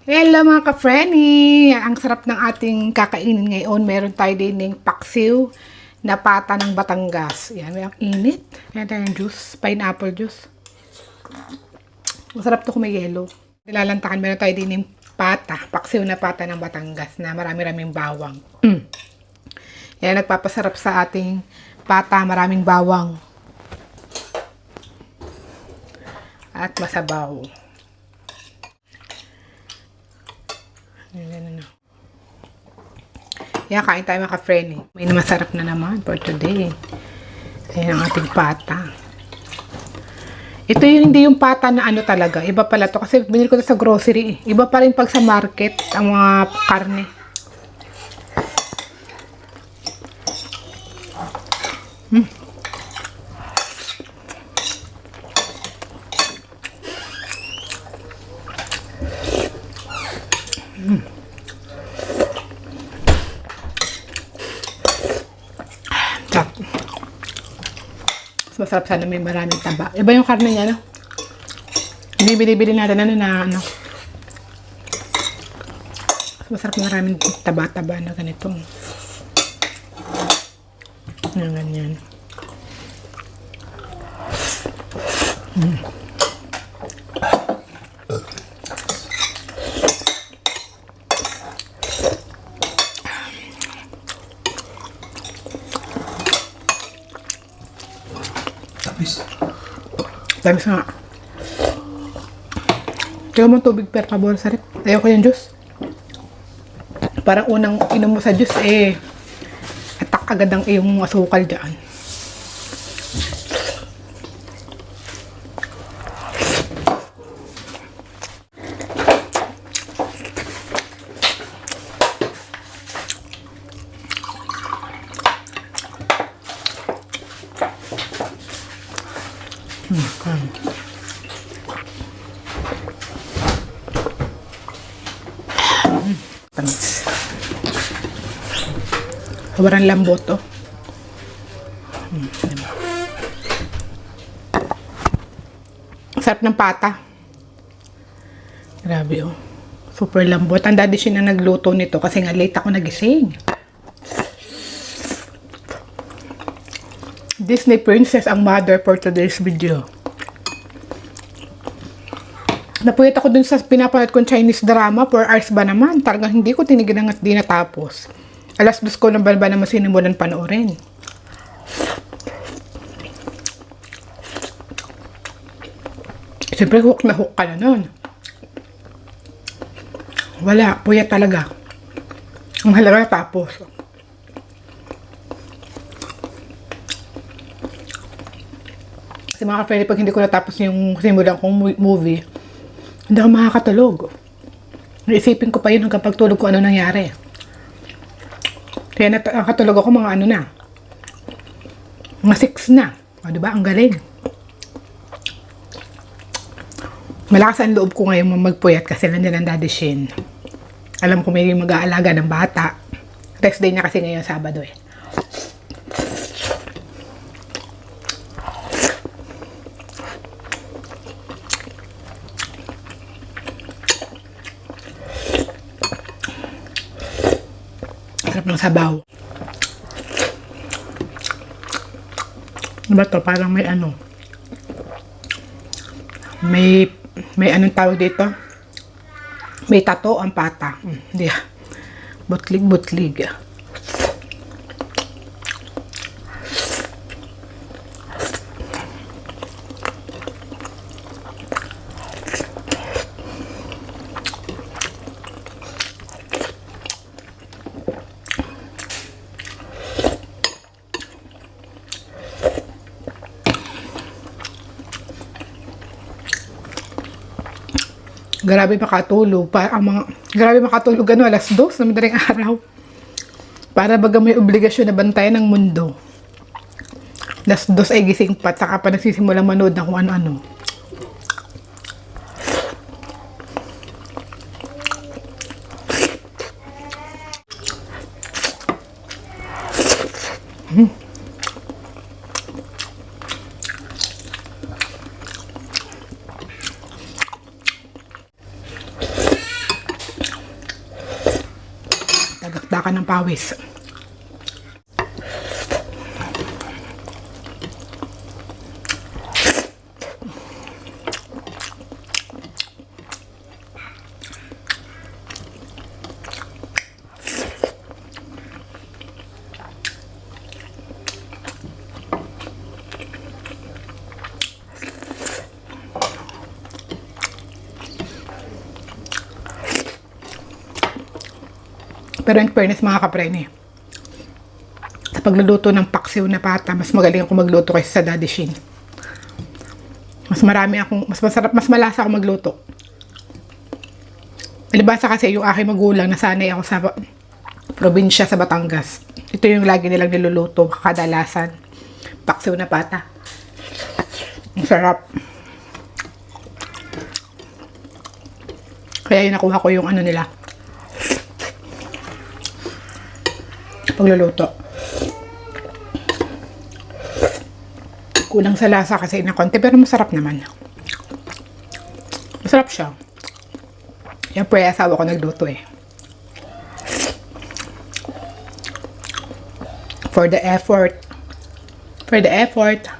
Hello mga ka-frenny! Ang sarap ng ating kakainin ngayon. Meron tayo din ng paksiw na pata ng Batangas. Yan, may ang init. Yan tayo yung juice, pineapple juice. Masarap to kung may yelo. Nilalantakan, meron tayo din ng pata, paksiw na pata ng Batangas na marami-raming bawang. Yan, nagpapasarap sa ating pata, maraming bawang. At masabaw. Yeah, kain tayo mga ka-frenny. May masarap na naman for today. Ayan ang ating pata. Ito yung hindi yung pata na ano talaga. Iba pala to kasi binili ko to sa grocery. Iba pa rin pag sa market ang mga karne. Mas masarap sana may maraming taba. Iba yung karne niya, no? Hindi binibili natin ano. Mas masarap maraming taba-taba na ganito. Na ganyan. Tamis nga. Kaya mo tubig per favor sa rep. Ayoko yung juice. Parang unang inom mo sa juice atak agad ang iyong asukal dyan. Tamis. Sobrang lambot to. Diba? Sarap ng pata. Grabe oh. Super lambot. Ang daddy siya na nagluto nito kasi nga late ako nagising. Disney princess ang mother for today's video. Napuyat ako dun sa pinapanood kong Chinese drama, 4 hours ba naman? Talagang hindi ko tinigilan at di natapos. Alas 2 ko lang ba naman sinimulan panoorin. Siyempre hook na hook ka na nun. Wala, puyat talaga. Ang halaga tapos. Kasi mga ka-friend, pag hindi ko natapos yung simulan kong movie, hindi ako makakatulog. Naisipin ko pa yun hanggang pagtulog ko ano nangyari. Kaya nakatulog ako mga ano na. Mga 6 na. O diba? Ang galing. Malakas ang loob ko ngayon magpuyat kasi nandiyan ang Daddy Shin. Alam ko may mag-aalaga ng bata. Rest day niya kasi ngayon Sabado eh. Sarap ng sabaw. Diba to? Parang may ano. May anong tawag dito? May tato ang pata. Hindi. Butlig-butlig. Grabe makatulog. Grabe makatulog ano, alas 2 na madaling araw. Para baga may obligasyon na bantayan ng mundo. Alas 2 ay gising pa, saka pa nagsisimulang manood na kung ano-ano. ka ng pawis. Pero in fairness mga kaprene, sa pagluluto ng paksiw na pata, mas magaling ako magluto kaysa sa Daddy Shin. Mas marami akong, mas masarap, mas malasa ako magluto. Nalibasa kasi yung aking magulang, nasanay ako sa probinsya sa Batangas. Ito yung lagi nilang niluluto, kadalasan. Paksiw na pata. Ang sarap. Kaya yung nakuha ko yung ano nila, pagluluto. Kulang sa lasa kasi na konti, pero masarap naman. Masarap siya. Yan po yung asawa ko nagluto eh. For the effort. For the effort.